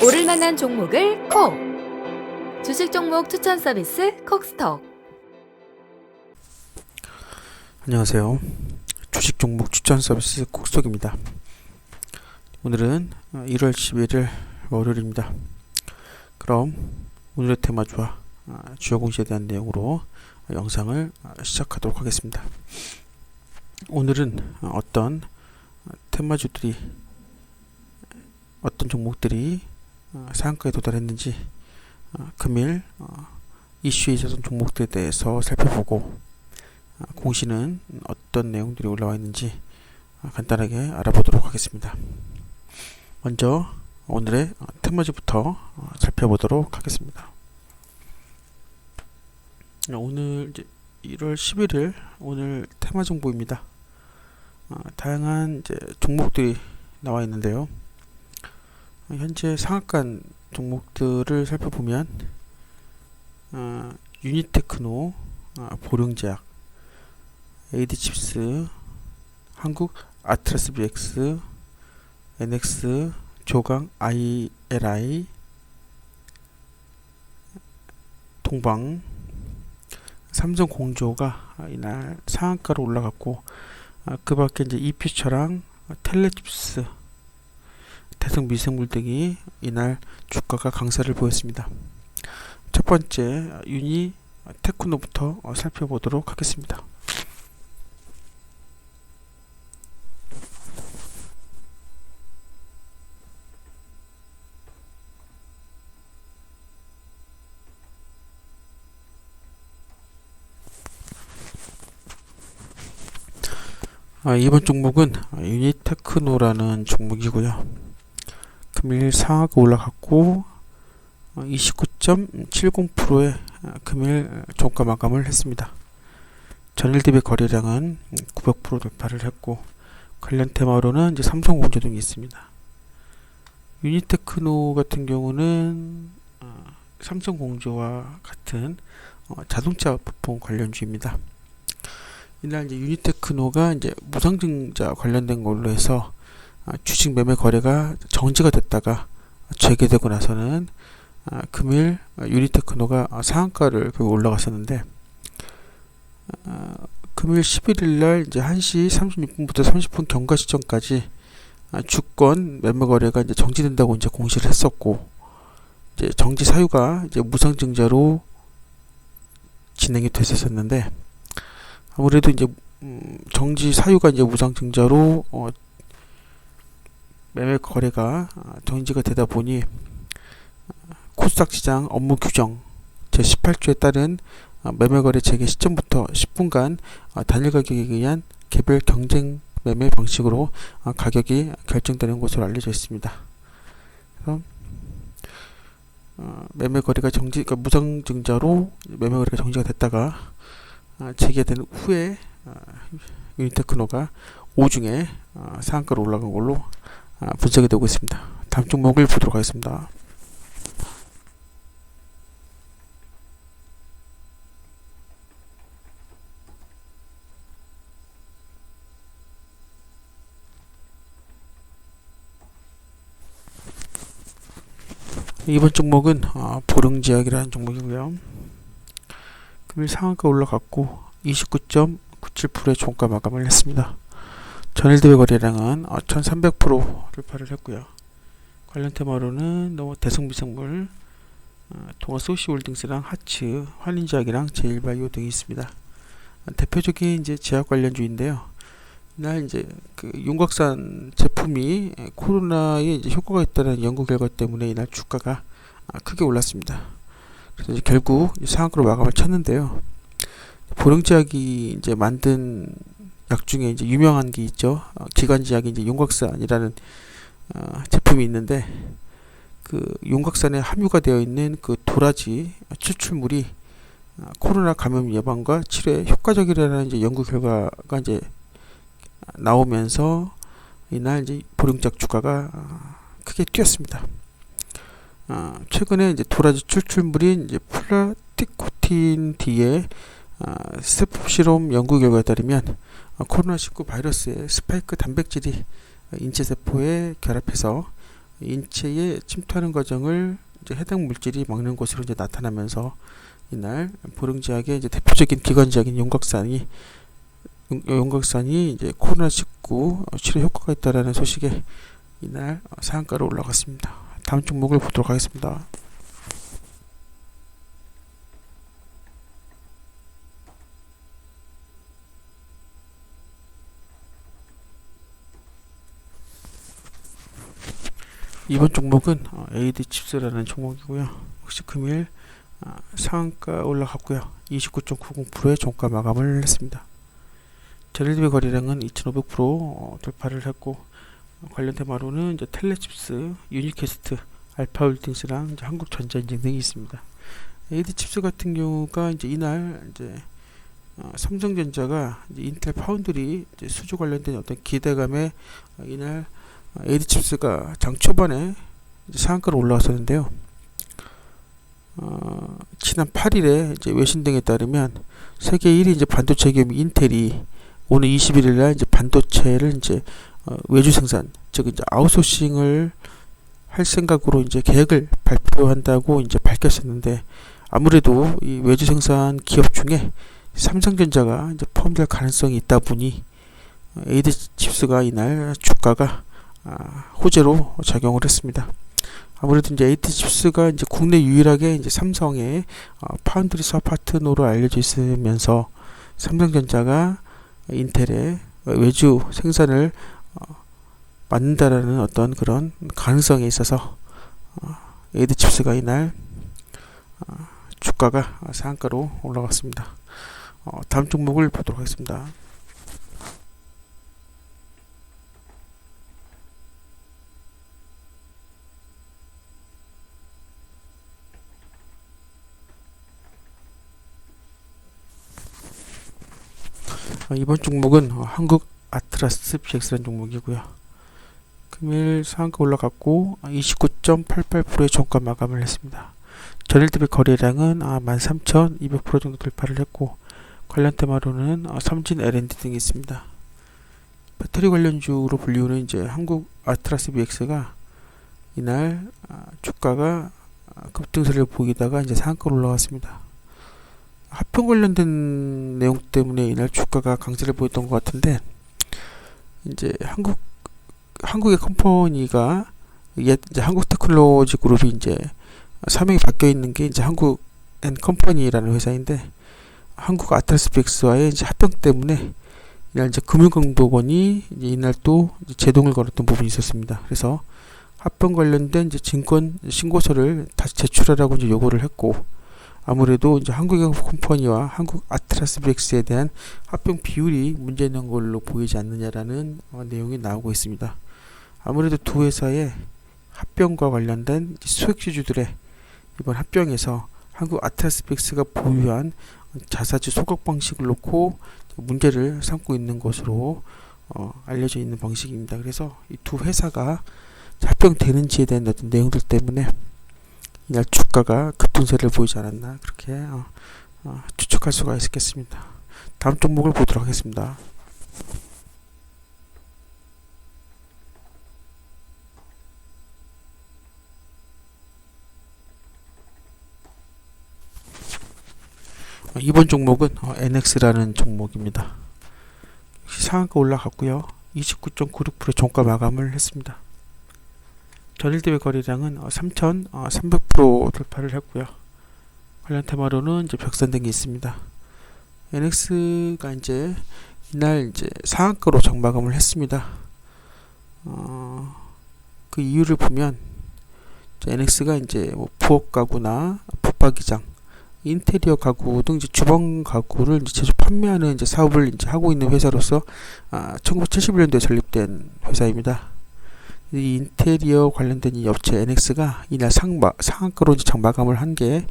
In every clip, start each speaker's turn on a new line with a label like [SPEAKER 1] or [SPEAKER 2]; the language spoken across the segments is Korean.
[SPEAKER 1] 오를 만한 종목을 콕! 주식 종목 추천 서비스 콕스톡.
[SPEAKER 2] 안녕하세요. 주식 종목 추천 서비스 콕스톡입니다. 오늘은 1월 11일 월요일입니다. 그럼 오늘의 테마주와 주요 공시에 대한 내용으로 영상을 시작하도록 하겠습니다. 오늘은 어떤 테마주들이, 어떤 종목들이 상한가에 도달했는지, 금일 이슈에 있었던 종목들에 대해서 살펴보고, 공시는 어떤 내용들이 올라와 있는지 간단하게 알아보도록 하겠습니다. 먼저 오늘의 테마주부터 살펴보도록 하겠습니다. 오늘 이제 1월 11일 오늘 테마 정보입니다. 다양한 이제 종목들이 나와 있는데요. 현재 상한가 종목들을 살펴보면 유니테크노, 보령제약, AD칩스, 한국 아트라스 BX, NX, 조강 ILI, 동방, 삼성공조가 이날 상한가로 올라갔고, 그 밖에 이제 이퓨처랑 텔레칩스, 대성미생물 등이 이날 주가가 강세를 보였습니다. 첫 번째 유니테크노부터 살펴보도록 하겠습니다. 이번 종목은 유니테크노라는 종목이고요. 금일 상하가 올라갔고 29.70%의 금일 종가 마감을 했습니다. 전일 대비 거래량은 900% 돌파를 했고, 관련 테마로는 이제 삼성공조 등이 있습니다. 유니테크노 같은 경우는 삼성공조와 같은 자동차 부품 관련주입니다. 이날 이제 유니테크노가 이제 무상증자 관련된 걸로 해서 주식 매매 거래가 정지가 됐다가 재개되고 나서는 금일 유니테크노가 상한가를 올라갔었는데, 금일 11일 날 이제 1시 36분부터 30분 경과 시점까지 주권 매매 거래가 이제 정지된다고 이제 공시를 했었고, 이제 정지 사유가 이제 무상증자로 진행이 됐었는데, 아무래도 이제 정지 사유가 이제 무상증자로 매매 거래가 정지가 되다 보니 코스닥 시장 업무 규정 제18조에 따른 매매 거래 재개 시점부터 10분간 단일 가격에 의한 개별 경쟁 매매 방식으로 가격이 결정되는 것으로 알려져 있습니다. 그래서 매매 거래가 그러니까 무상증자로 매매 거래가 정지가 됐다가 재개된 후에 유니테크노가 오중에 상한가로 올라간 걸로 분석이 되고 있습니다. 다음 종목을 보도록 하겠습니다. 이번 종목은 보령제약이라는 종목이고요. 금일 상한가 올라갔고 29.97%의 종가 마감을 했습니다. 전일 대비 거래량은 1300% 돌파를 했고요. 관련 테마로는 대성미생물, 동아소시홀딩스랑 하츠, 환인제약이랑 제일바이오 등이 있습니다. 대표적인 이제 제약 관련주인데요. 이날 이제 그 윤곽산 제품이 코로나에 이제 효과가 있다는 연구 결과 때문에 이날 주가가 크게 올랐습니다. 그래서 이제 결국 상한가로 마감을 쳤는데요. 보령제약이 이제 만든 약 중에 이제 유명한 게 있죠. 기관지약이 이제 윤곽산이라는 제품이 있는데, 그 윤곽산에 함유가 되어 있는 그 도라지 추출물이 코로나 감염 예방과 치료에 효과적이라는 이제 연구 결과가 이제 나오면서 이날 이제 보령제약 주가가 크게 뛰었습니다. 최근에 이제 도라지 추출물인 이제 플라티코틴 D의 스텝 실험 연구 결과에 따르면 코로나19 바이러스의 스파이크 단백질이 인체 세포에 결합해서 인체에 침투하는 과정을 이제 해당 물질이 막는 것으로 이제 나타나면서 이날 보령지역의 이제 대표적인 기관지역인 용각산이 이제 코로나19 치료 효과가 있다라는 소식에 이날 상한가로 올라갔습니다. 다음 종목을 보도록 하겠습니다. 이번 종목은 AD칩스라는 종목이고요. 혹시 금일 상한가 올라갔고요. 29.90%의 종가 마감을 했습니다. 전일 대비 거래량은 2,500% 돌파를 했고, 관련 테마로는 이제 텔레칩스, 유니캐스트, 알파홀딩스랑 이제 한국전자인증 등이 있습니다. AD칩스 같은 경우가 이제 이날 이제 삼성전자가 이제 인텔 파운드리 이제 수주 관련된 어떤 기대감에 이날 AD칩스가 장 초반에 상한가로 올라왔었는데요. 지난 8일에 이제 외신 등에 따르면 세계 1위 이제 반도체 기업 인텔이 오늘 21일 날 이제 반도체를 이제 외주 생산, 즉 이제 아웃소싱을 할 생각으로 이제 계획을 발표한다고 이제 밝혔었는데, 아무래도 이 외주 생산 기업 중에 삼성전자가 이제 포함될 가능성이 있다 보니 AD칩스가 이날 주가가 호재로 작용을 했습니다. 아무래도 이제 AD칩스가 이제 국내 유일하게 이제 삼성의 파운드리 사업 파트너로 알려져 있으면서 삼성전자가 인텔의 외주 생산을 맡는다라는 어떤 그런 가능성에 있어서 AD칩스가 이날 주가가 상한가로 올라갔습니다. 다음 종목을 보도록 하겠습니다. 이번 종목은 한국 아트라스 BX라는 종목이고요. 금일 상한가 올라갔고 29.88%의 종가 마감을 했습니다. 전일 대비 거래량은 13,200% 정도 돌파를 했고, 관련 테마로는 삼진 L&D 등이 있습니다. 배터리 관련주로 불리우는 이제 한국 아트라스 BX가 이날 주가가 급등세를 보이다가 이제 상한가로 올라왔습니다. 합병 관련된 내용 때문에 이날 주가가 강세를 보였던 것 같은데, 이제 한국의 컴퍼니가 이제 한국테크놀로지 그룹이 이제 사명이 바뀌어 있는 게 이제 한국앤컴퍼니라는 회사인데, 한국 아트라스 BX와의 이제 합병 때문에 이날 이제 금융감독원이 이제 이날 또 이제 제동을 걸었던 부분이 있었습니다. 그래서 합병 관련된 이제 증권 신고서를 다시 제출하라고 이제 요구를 했고, 아무래도 이제 한국의 컴퍼니와 한국 아트라스 BX에 대한 합병 비율이 문제 있는 걸로 보이지 않느냐라는 내용이 나오고 있습니다. 아무래도 두 회사의 합병과 관련된 소액주주들의 이번 합병에서 한국 아트라스 BX가 보유한 자사주 소각 방식을 놓고 문제를 삼고 있는 것으로 알려져 있는 방식입니다. 그래서 이 두 회사가 합병되는지에 대한 어떤 내용들 때문에 이날 주가가 급등세를 보이지 않았나, 그렇게 추측할 수가 있겠습니다. 다음 종목을 보도록 하겠습니다. 이번 종목은 NX라는 종목입니다. 상한가 올라갔고요. 29.96% 종가 마감을 했습니다. 전일 대비 거래량은 3,300% 돌파를 했고요. 관련 테마로는 이제 벽산 등이 있습니다. NX가 이제 이날 이제 상한가로 장마감을 했습니다. 그 이유를 보면 NX가 이제 뭐 부엌 가구나 붙박이장, 인테리어 가구 등 이제 주방 가구를 이제 제조 판매하는 이제 사업을 이제 하고 있는 회사로서 1971년도에 설립된 회사입니다. 이 인테리어 관련된 이 업체 NX가 이날 상한가로 이제 장마감을 한 게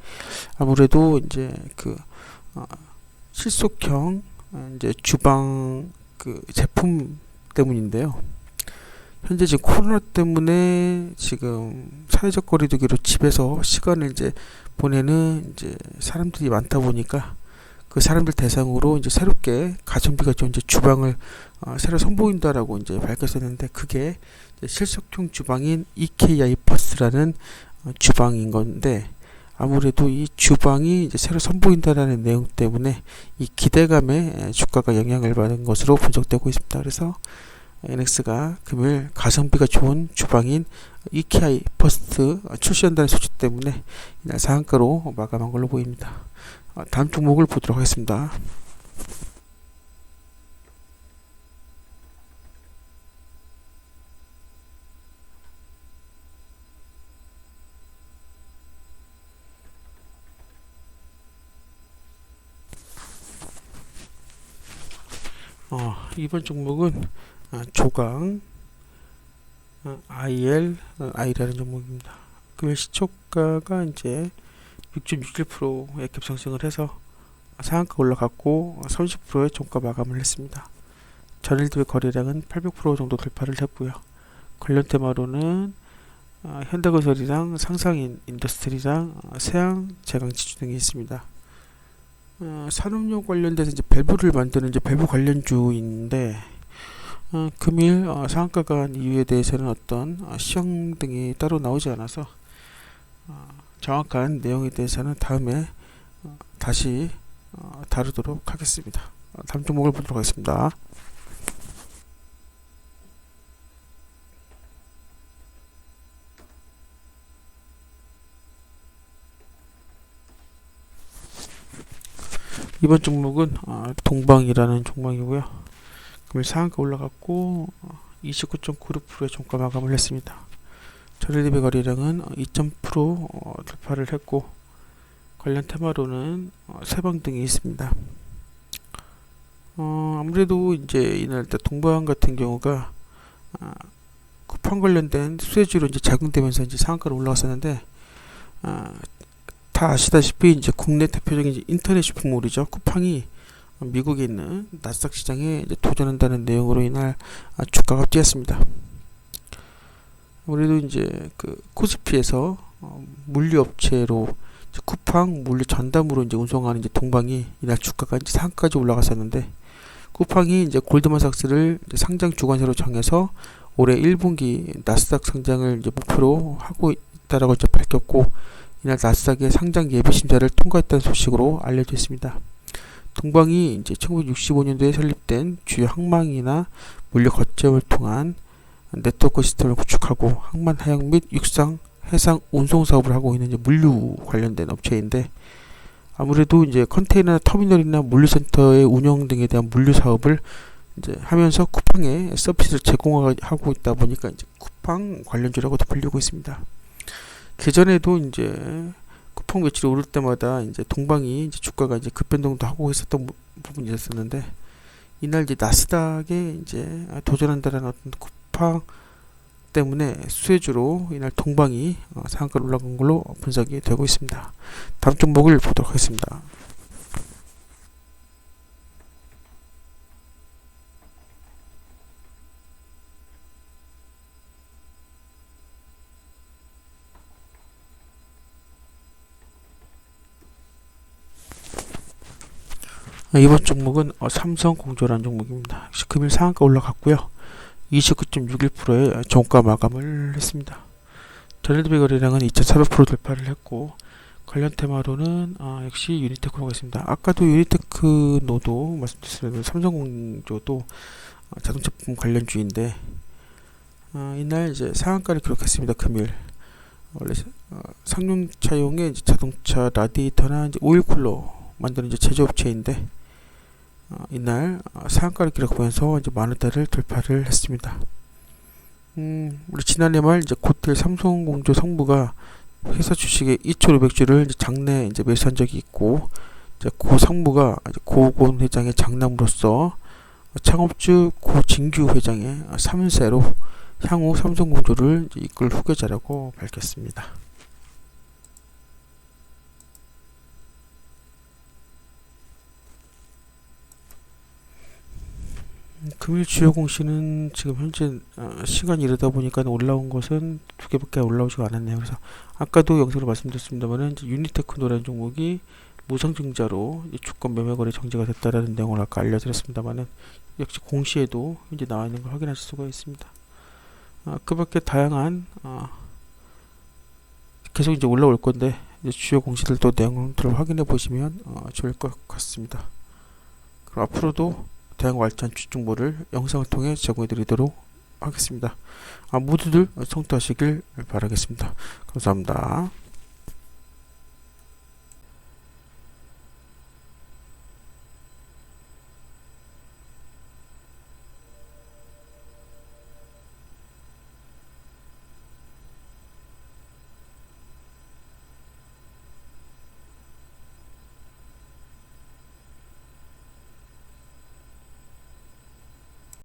[SPEAKER 2] 아무래도 이제 그 실속형 이제 주방 그 제품 때문인데요. 현재 지금 코로나 때문에 지금 사회적 거리두기로 집에서 시간을 이제 보내는 이제 사람들이 많다 보니까 그 사람들 대상으로 이제 새롭게 가성비가 좀 이제 주방을 새로 선보인다라고 이제 밝혔었는데, 그게 이제 실속형 주방인 EKI 퍼스라는 주방인 건데, 아무래도 이 주방이 이제 새로 선보인다라는 내용 때문에 이 기대감에 주가가 영향을 받은 것으로 분석되고 있습니다. 그래서 NX가 금요일 가성비가 좋은 주방인 EKI 퍼스트 출시한다는 소식 때문에 이날 상한가로 마감한 걸로 보입니다. 다음 종목을 보도록 하겠습니다. 이번 종목은 조강 ILI라는 종목입니다. 금일 시초가가 이제 6.61%의 급상승을 해서 상한가 올라갔고 30%의 종가 마감을 했습니다. 전일 대비 거래량은 800% 정도 돌파를 했고요. 관련 테마로는 현대건설이랑 상상 인더스트리랑 세양 제강지주 등이 있습니다. 산업용 관련돼서 이제 밸브를 만드는 이제 밸브 관련주인데, 금일 상한가가 한 이유에 대해서는 어떤 시황 등이 따로 나오지 않아서 정확한 내용에 대해서는 다음에 다시 다루도록 하겠습니다. 다음 종목을 보도록 하겠습니다. 이번 종목은 동방이라는 종목이고요. 금일 상한가 올라갔고 29.96%의 종가 마감을 했습니다. 전일 대비 거래량은 2.0% 돌파를 했고, 관련 테마로는 세방 등이 있습니다. 아무래도 이제 이날 동방 같은 경우가 쿠팡 관련된 수혜주로 이제 작용되면서 이제 상한가로 올라갔었는데, 다 아시다시피 이제 국내 대표적인 이제 인터넷 쇼핑몰이죠. 쿠팡이 미국에 있는 나스닥 시장에 이제 도전한다는 내용으로 이날 주가가 뛰었습니다. 아무래도 이제 그 코스피에서 물류 업체로 쿠팡 물류 전담으로 이제 운송하는 이제 동방이 이날 주가가 이제 상까지 올라갔었는데, 쿠팡이 이제 골드만삭스를 이제 상장 주관사로 정해서 올해 1분기 나스닥 상장을 이제 목표로 하고 있다라고 이제 밝혔고, 이날 나스닥의 상장 예비 심사를 통과했다는 소식으로 알려져 있습니다. 동방이 이제 1965년도에 설립된 주요 항만이나 물류 거점을 통한 네트워크 시스템을 구축하고 항만 하역 및 육상, 해상 운송 사업을 하고 있는 이제 물류 관련된 업체인데, 아무래도 이제 컨테이너나 터미널이나 물류센터의 운영 등에 대한 물류 사업을 이제 하면서 쿠팡에 서비스를 제공하고 있다 보니까 이제 쿠팡 관련주라고도 불리고 있습니다. 그전에도 이제 쿠팡 매출이 오를 때마다 이제 동방이 이제 주가가 이제 급변동도 하고 있었던 부분이 있었는데, 이날 이제 나스닥에 이제 도전한다라는 어떤 쿠팡 때문에 수혜주로 이날 동방이 상한가로 올라간 걸로 분석이 되고 있습니다. 다음 종목을 보도록 하겠습니다. 이번 종목은 삼성공조라는 종목입니다. 역시 금일 상한가 올라갔고요. 29.61%의 종가 마감을 했습니다. 전일 대비 거래량은 2,400% 돌파를 했고, 관련 테마로는 역시 유니테크노가 있습니다. 아까도 유니테크노도 말씀드렸습니다. 삼성공조도 자동차 부품 관련주인데, 이날 이제 상한가를 기록했습니다. 금일 원래 상용차용의 이제 자동차 라디에이터나 이제 오일 쿨러 만드는 이제 제조업체인데, 이날 상한가를 기록하면서 이제 만원대를 돌파를 했습니다. 우리 지난해 말 이제 고텔 삼성공조 성부가 회사 주식의 2,500주를 이제 장내 이제 매수한 적이 있고, 이제 고 성부가 이제 고건 회장의 장남으로서 창업주 고진규 회장의 3세로 향후 삼성공조를 이제 이끌 후계자라고 밝혔습니다. 금일 주요 공시는 지금 현재 시간이 이르다 보니까 올라온 것은 두 개밖에 올라오지가 않았네요. 그래서 아까도 영상으로 말씀드렸습니다만 유니테크노라는 종목이 무상증자로 이제 주권 매매 거래 정지가 됐다라는 내용을 아까 알려드렸습니다만은 역시 공시에도 이제 나와 있는 걸 확인하실 수가 있습니다. 그 밖에 다양한 계속 이제 올라올 건데 이제 주요 공시들도 내용들을 확인해 보시면 좋을 것 같습니다. 그럼 앞으로도 다양한 알찬 주식 정보를 영상을 통해 제공해 드리도록 하겠습니다. 모두들 성투하시길 바라겠습니다. 감사합니다.